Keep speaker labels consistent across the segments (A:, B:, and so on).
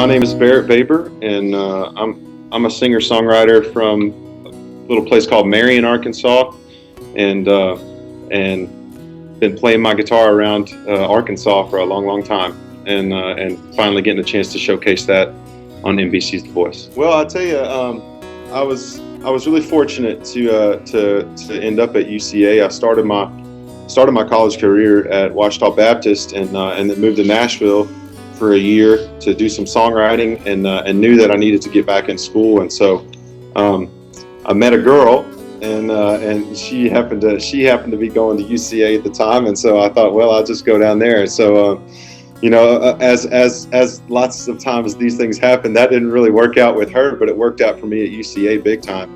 A: My name is Barrett, and I'm a singer-songwriter from a little place called Marion, Arkansas, and been playing my guitar around Arkansas for a long time, and finally getting a chance to showcase that on NBC's The Voice. Well, I'll tell you, I was really fortunate to end up at UCA. I started my college career at Ouachita Baptist, and then moved to Nashville for a year to do some songwriting, and knew that I needed to get back in school. And so I met a girl, and she happened to be going to UCA at the time, and so I thought, well, I'll just go down there. And so as lots of times these things happen, that didn't really work out with her, but it worked out for me at UCA big time.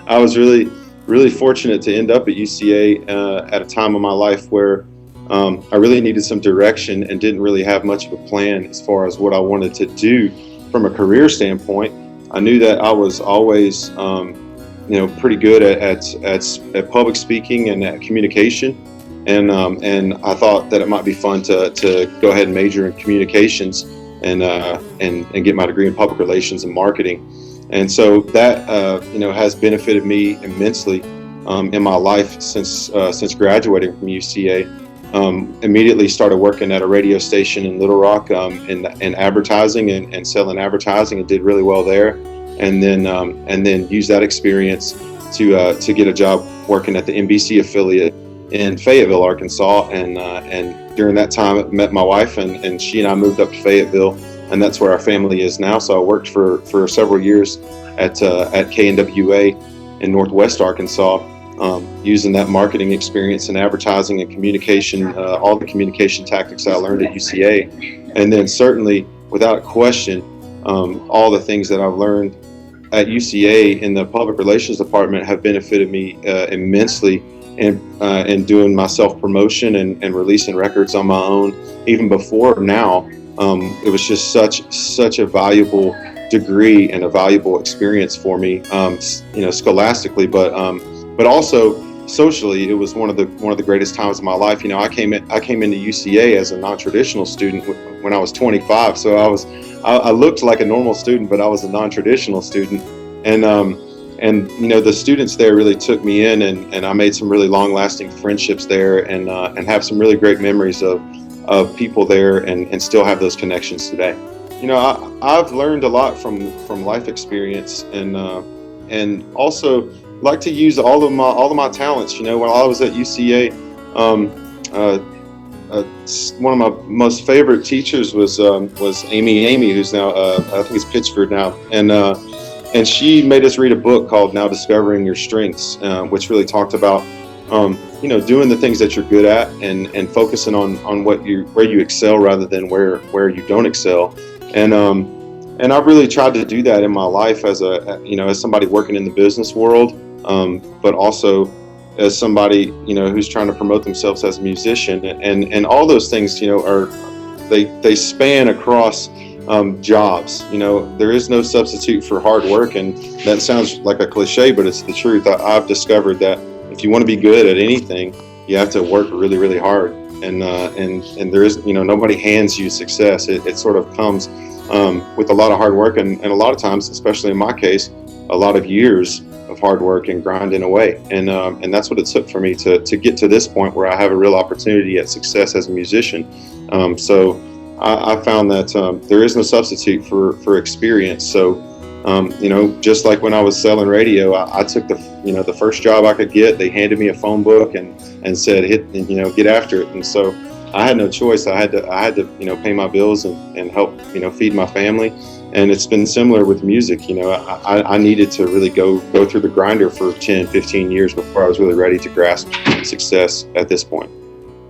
A: I was really fortunate to end up at UCA at a time of my life where I really needed some direction and didn't really have much of a plan as far as what I wanted to do from a career standpoint. I knew that I was always pretty good at public speaking and at communication, and I thought that it might be fun to go ahead and major in communications and get my degree in public relations and marketing. And so that has benefited me immensely in my life since graduating from UCA. Immediately started working at a radio station in Little Rock in advertising and selling advertising, and did really well there. And then used that experience to get a job working at the NBC affiliate in Fayetteville, Arkansas. And during that time, I met my wife, and she and I moved up to Fayetteville, and that's where our family is now. So I worked for several years at KNWA in Northwest Arkansas, using that marketing experience and advertising and communication, all the communication tactics I learned at UCA. And then certainly, without question, all the things that I've learned at UCA in the public relations department have benefited me immensely in doing my self-promotion and releasing records on my own. Even before now, it was just such a valuable degree and a valuable experience for me, scholastically, but also socially. It was one of the greatest times of my life. I came into UCA as a non-traditional student when I was 25, so I looked like a normal student, but I was a non-traditional student, and the students there really took me in, and I made some really long-lasting friendships there, and have some really great memories of people there, and still have those connections today. I've learned a lot from life experience, and also like to use all of my talents. While I was at UCA, one of my most favorite teachers was Amy, who's now I think it's Pittsford now, and she made us read a book called Now Discovering Your Strengths, which really talked about doing the things that you're good at, and focusing on where you excel rather than where you don't excel. And I've really tried to do that in my life as as somebody working in the business world, but also as somebody who's trying to promote themselves as a musician, and all those things they span across jobs. There is no substitute for hard work, and that sounds like a cliche, but it's the truth. I've discovered that if you want to be good at anything, you have to work really hard, and there is nobody hands you success. It sort of comes with a lot of hard work, and a lot of times, especially in my case, a lot of years of hard work and grinding away, and that's what it took for me to get to this point where I have a real opportunity at success as a musician. So I found that there is no substitute for experience. So just like when I was selling radio, I took the first job I could get. They handed me a phone book and said, get after it. And so I had no choice. I had to pay my bills and help feed my family. And it's been similar with music. I needed to really go through the grinder for 10, 15 years before I was really ready to grasp success at this point.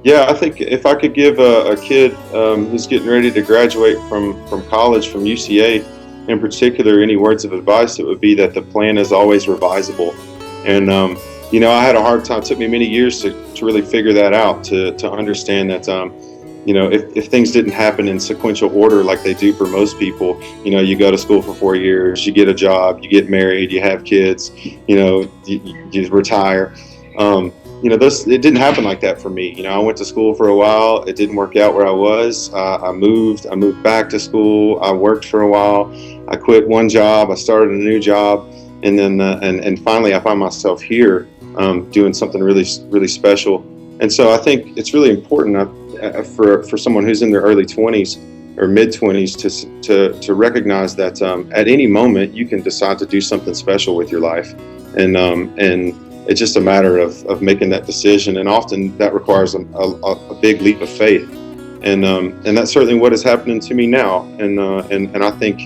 A: Yeah, I think if I could give a kid who's getting ready to graduate from college, from UCA in particular, any words of advice, it would be that the plan is always revisable. And I had a hard time. It took me many years to really figure that out, to understand that if things didn't happen in sequential order like they do for most people, you go to school for 4 years, you get a job, you get married, you have kids, you retire. those, it didn't happen like that for me. I went to school for a while. It didn't work out where I was. I moved back to school. I worked for a while. I quit one job. I started a new job. And then, and finally I find myself here, doing something really, really special. And so I think it's really important for someone who's in their early 20s or mid 20s to recognize that at any moment you can decide to do something special with your life, and it's just a matter of making that decision, and often that requires a big leap of faith, and that's certainly what is happening to me now, and I think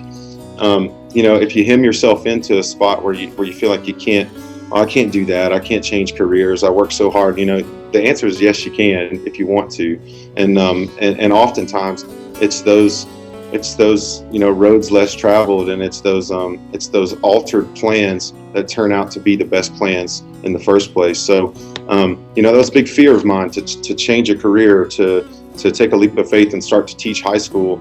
A: if you hem yourself into a spot where you feel like you can't, oh, I can't do that, I can't change careers, I work so hard, the answer is yes, you can if you want to, and oftentimes it's those roads less traveled, and it's those altered plans that turn out to be the best plans in the first place. So that was a big fear of mine to change a career, to take a leap of faith and start to teach high school,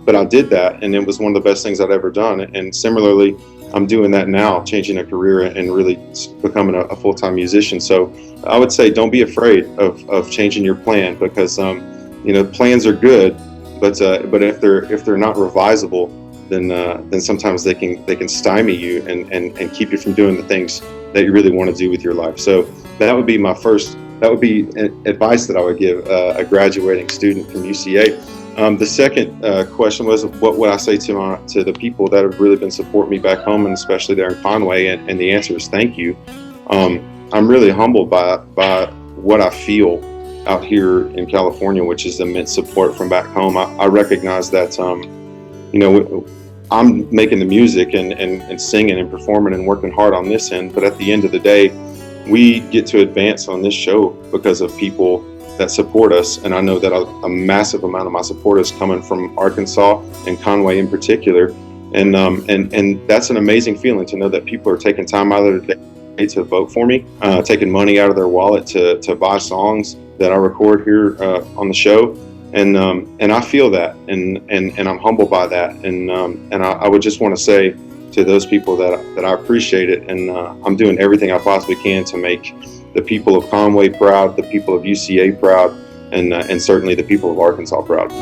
A: but I did that, and it was one of the best things I'd ever done. And similarly, I'm doing that now, changing a career and really becoming a full-time musician. So I would say don't be afraid of changing your plan, because plans are good, but if they're not revisable, then sometimes they can stymie you and keep you from doing the things that you really want to do with your life. So that would be advice that I would give a graduating student from UCA. The second question was, what would I say to the people that have really been supporting me back home, and especially there in Conway? And the answer is thank you. I'm really humbled by what I feel out here in California, which is immense support from back home. I recognize that I'm making the music and singing and performing and working hard on this end, but at the end of the day, we get to advance on this show because of people that support us. And I know that a massive amount of my support is coming from Arkansas and Conway in particular. And that's an amazing feeling to know that people are taking time out of their day to vote for me, taking money out of their wallet to buy songs that I record here on the show. And I feel that, and I'm humbled by that. And I would just want to say to those people that I appreciate it, and I'm doing everything I possibly can to make the people of Conway proud, the people of UCA proud, and certainly the people of Arkansas proud.